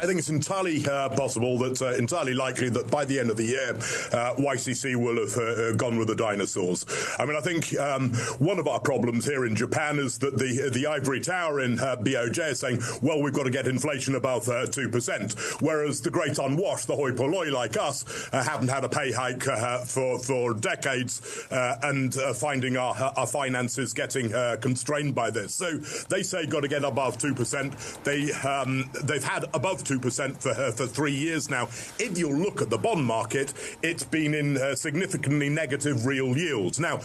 I think it's entirely possible that, entirely likely that by the end of the year, YCC will have gone with the dinosaurs. I mean, I think one of our problems here in Japan is that the ivory tower in BOJ is saying, well, we've got to get inflation above 2%, whereas the great unwashed, the hoi polloi like us, haven't had a pay hike for decades and finding our finances getting constrained by this. So they say got to get above 2%. They've had above 2% for 3 years now. If you look at the bond market, it's been in significantly negative real yields. Now,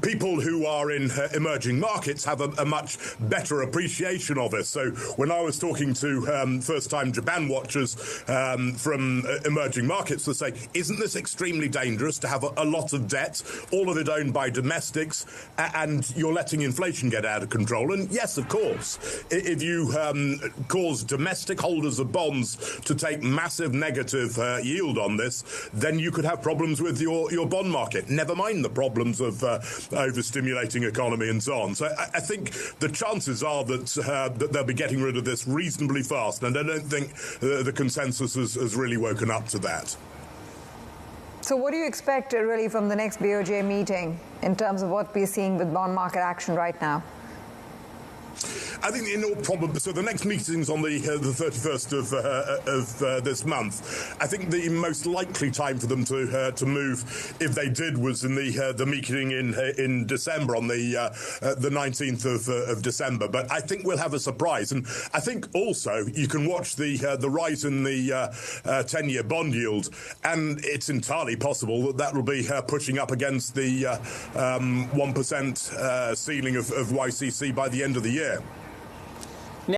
people who are in emerging markets have a much better appreciation of it. So when I was talking to first-time Japan watchers from emerging markets, they say, isn't this extremely dangerous to have a lot of debt, all of it owned by domestics, and you're letting inflation get out of control? And yes, of course, if you cause domestic holders of bonds to take massive negative yield on this, then you could have problems with your bond market, never mind the problems of overstimulating economy and so on. So I think the chances are that they'll be getting rid of this reasonably fast, and I don't think the consensus has really woken up to that. So what do you expect really from the next BOJ meeting in terms of what we're seeing with bond market action right now? I think in all probability, so the next meeting's on the 31st of this month. I think the most likely time for them to move, if they did, was in the meeting in December, on the 19th of December. But I think we'll have a surprise, and I think also you can watch the rise in the 10-year bond yield, and it's entirely possible that will be pushing up against the 1% ceiling of YCC by the end of the year.